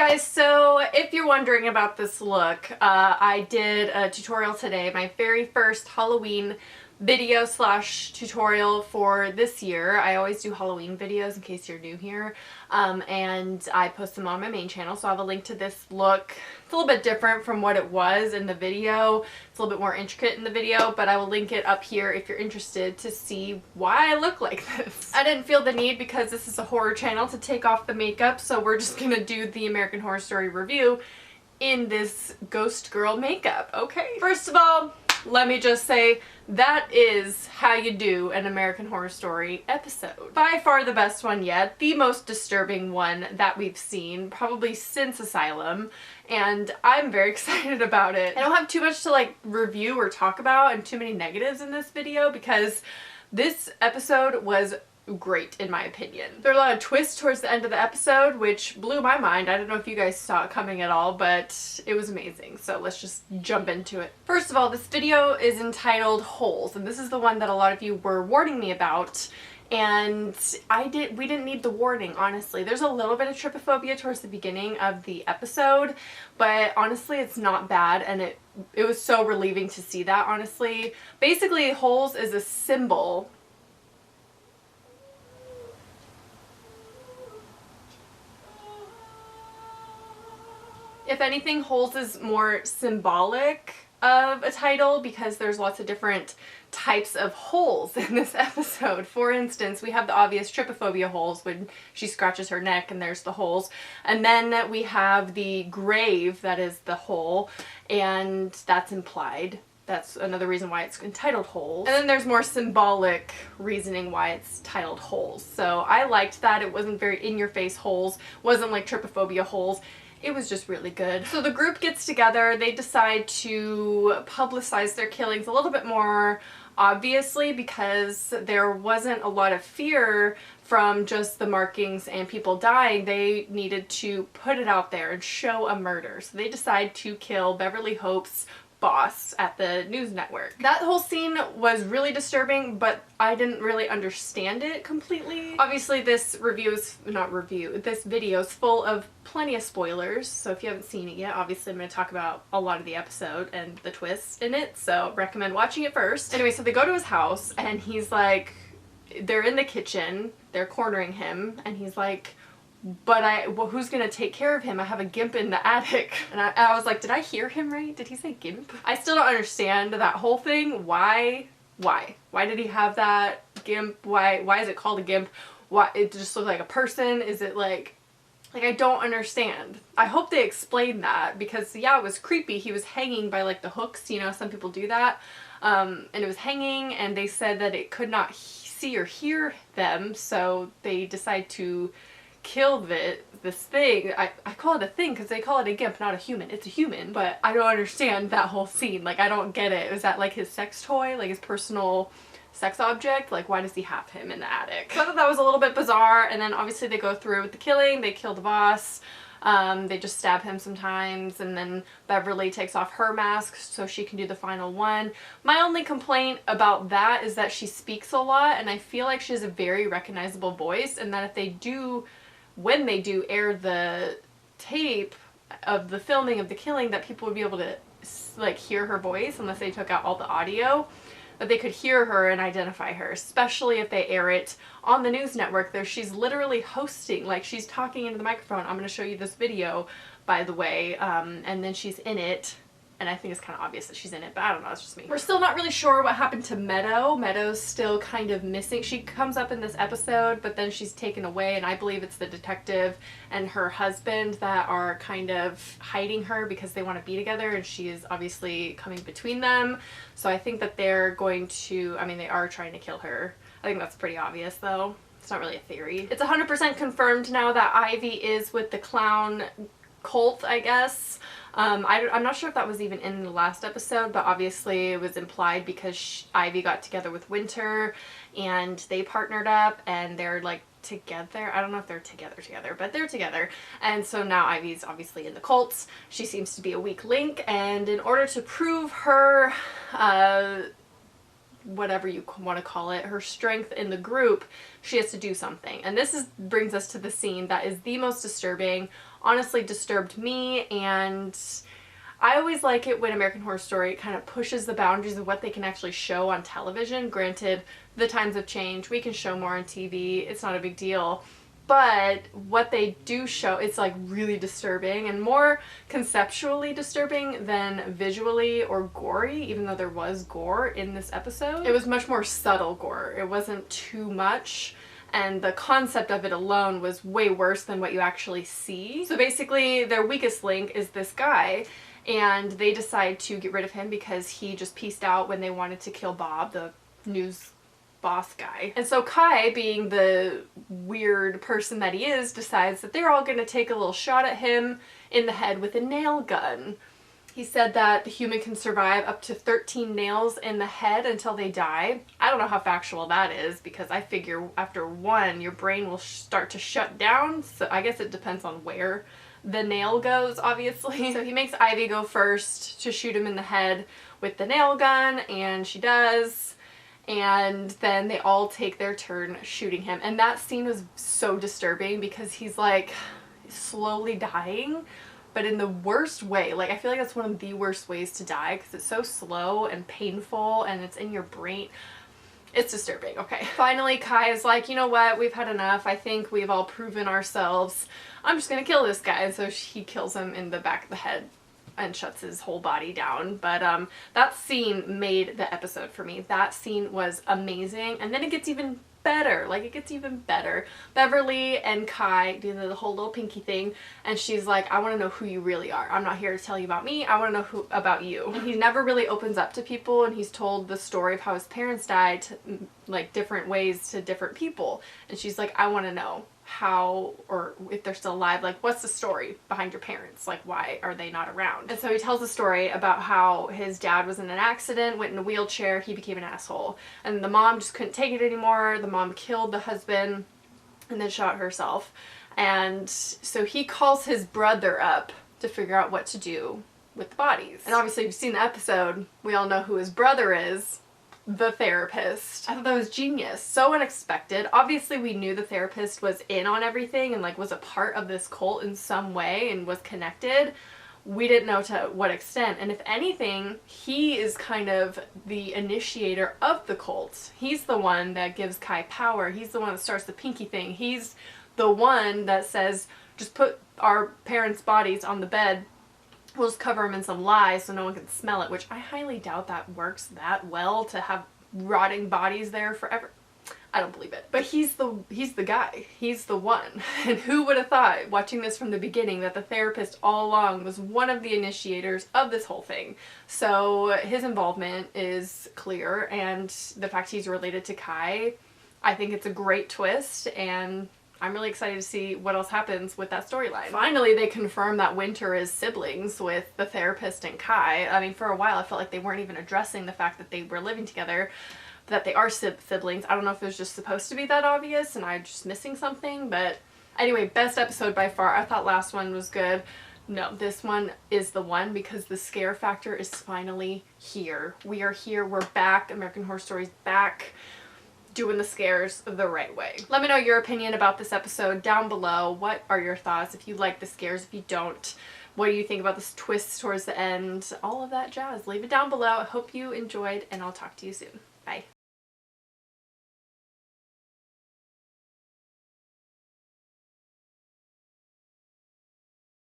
guys, so if you're wondering about this look, I did a tutorial today, my very first Halloween video slash tutorial for this year. I always do Halloween videos in case you're new here, and I post them on my main channel, so I have a link to this look. It's a little bit different from what it was in the video. It's a little bit more intricate in the video, but I will link it up here if you're interested to see why I look like this. I didn't feel the need, because this is a horror channel, to take off the makeup, so we're just gonna do the American Horror Story review in this ghost girl makeup, okay? First of all, let me just say, that is how you do an American Horror Story episode. By far the best one yet, the most disturbing one that we've seen, probably since Asylum, and I'm very excited about it. I don't have too much to like review or talk about and too many negatives in this video, because this episode was great in my opinion. There are a lot of twists towards the end of the episode, which blew my mind. I don't know if you guys saw it coming at all, but it was amazing. So let's just jump into it. First of all, this video is entitled Holes, and this is the one that a lot of you were warning me about. And we didn't need the warning, honestly. There's a little bit of trypophobia towards the beginning of the episode, but honestly it's not bad, and it was so relieving to see that, honestly. Basically, holes is a symbol. If anything, holes is more symbolic of a title, because there's lots of different types of holes in this episode. For instance, we have the obvious trypophobia holes when she scratches her neck and there's the holes. And then we have the grave that is the hole, and that's implied. That's another reason why it's entitled Holes. And then there's more symbolic reasoning why it's titled Holes. So I liked that. It wasn't very in-your-face holes, wasn't like trypophobia holes. It was just really good. So the group gets together, they decide to publicize their killings a little bit more obviously, because there wasn't a lot of fear from just the markings and people dying. They needed to put it out there and show a murder. So they decide to kill Beverly Hope's boss at the news network. That whole scene was really disturbing, but I didn't really understand it completely. Obviously this video is full of plenty of spoilers, so if you haven't seen it yet, obviously I'm going to talk about a lot of the episode and the twists in it, so recommend watching it first. Anyway, so they go to his house and he's like, they're in the kitchen, they're cornering him, and he's like, but who's gonna take care of him? I have a gimp in the attic. And I was like, did I hear him right? Did he say gimp? I still don't understand that whole thing. Why? Why did he have that gimp? Why is it called a gimp? Why, it just looked like a person? Is it like I don't understand. I hope they explain that, because yeah, it was creepy. He was hanging by like the hooks, you know, some people do that. And it was hanging, and they said that it could not see or hear them, so they decide to kill this thing. I call it a thing because they call it a gimp, not a human. It's a human, but I don't understand that whole scene. Like, I don't get it. Is that like his sex toy, like his personal sex object? Like, why does he have him in the attic? So I thought that was a little bit bizarre. And then obviously they go through with the killing. They kill the boss. They just stab him sometimes, and then Beverly takes off her mask so she can do the final one. My only complaint about that is that she speaks a lot, and I feel like she has a very recognizable voice, and that if they do, when they do air the tape of the filming of the killing, that people would be able to like hear her voice, unless they took out all the audio, that they could hear her and identify her, especially if they air it on the news network. There, she's literally hosting, like she's talking into the microphone. I'm going to show you this video, by the way, and then she's in it. And I think it's kind of obvious that she's in it, but I don't know, it's just me. We're still not really sure what happened to Meadow. Meadow's still kind of missing. She comes up in this episode, but then she's taken away, and I believe it's the detective and her husband that are kind of hiding her because they want to be together, and she is obviously coming between them. So I think that they're going to, I mean, they are trying to kill her. I think that's pretty obvious though. It's not really a theory. It's 100% confirmed now that Ivy is with the clown cult, I guess. I'm not sure if that was even in the last episode, but obviously it was implied because Ivy got together with Winter and they partnered up and they're like together. I don't know if they're together, but they're together. And so now Ivy's obviously in the cults. She seems to be a weak link, and in order to prove her whatever you want to call it, her strength in the group, she has to do something. And this brings us to the scene that is the most disturbing honestly disturbed me, and I always like it when American Horror Story kind of pushes the boundaries of what they can actually show on television. Granted, the times have changed. We can show more on TV. It's not a big deal. But what they do show, it's like really disturbing and more conceptually disturbing than visually or gory, even though there was gore in this episode. It was much more subtle gore. It wasn't too much. And the concept of it alone was way worse than what you actually see. So basically, their weakest link is this guy, and they decide to get rid of him because he just pieced out when they wanted to kill Bob, the news boss guy. And so Kai, being the weird person that he is, decides that they're all going to take a little shot at him in the head with a nail gun. He said that the human can survive up to 13 nails in the head until they die. I don't know how factual that is, because I figure after one, your brain will start to shut down. So I guess it depends on where the nail goes, obviously. So he makes Ivy go first to shoot him in the head with the nail gun, and she does. And then they all take their turn shooting him. And that scene was so disturbing because he's like slowly dying, but in the worst way. Like, I feel like that's one of the worst ways to die because it's so slow and painful and it's in your brain. It's disturbing. Okay. Finally, Kai is like, you know what? We've had enough. I think we've all proven ourselves. I'm just gonna kill this guy. And so he kills him in the back of the head and shuts his whole body down. But that scene made the episode for me. That scene was amazing. And then it gets even better. Like, it gets even better. Beverly and Kai do the whole little pinky thing, and she's like, I want to know who you really are. I'm not here to tell you about me. I want to know about you. And he never really opens up to people, and he's told the story of how his parents died like different ways to different people. And she's like, I want to know how, or if they're still alive, like, what's the story behind your parents? Like, why are they not around? And so he tells a story about how his dad was in an accident, went in a wheelchair, he became an asshole, and the mom just couldn't take it anymore. The mom killed the husband and then shot herself. And so he calls his brother up to figure out what to do with the bodies. And obviously, if you've seen the episode, we all know who his brother is. The therapist. I thought that was genius. So unexpected. Obviously, we knew the therapist was in on everything and like was a part of this cult in some way and was connected. We didn't know to what extent. And if anything, he is kind of the initiator of the cult. He's the one that gives Kai power. He's the one that starts the pinky thing. He's the one that says, just put our parents' bodies on the bed. We'll just cover them in some lye so no one can smell it, which I highly doubt that works that well, to have rotting bodies there forever. I don't believe it. But he's the guy. He's the one. And who would have thought, watching this from the beginning, that the therapist all along was one of the initiators of this whole thing. So his involvement is clear, and the fact he's related to Kai, I think it's a great twist, and I'm really excited to see what else happens with that storyline. Finally, they confirm that Winter is siblings with the therapist and Kai. I mean, for a while I felt like they weren't even addressing the fact that they were living together, that they are siblings. I don't know if it was just supposed to be that obvious and I'm just missing something, but anyway, best episode by far. I thought last one was good. No, this one is the one because the scare factor is finally here. We are here. We're back. American Horror Story's back, doing the scares the right way. Let me know your opinion about this episode down below. What are your thoughts? If you like the scares, if you don't, what do you think about this twist towards the end? All of that jazz. Leave it down below. I hope you enjoyed, and I'll talk to you soon. Bye.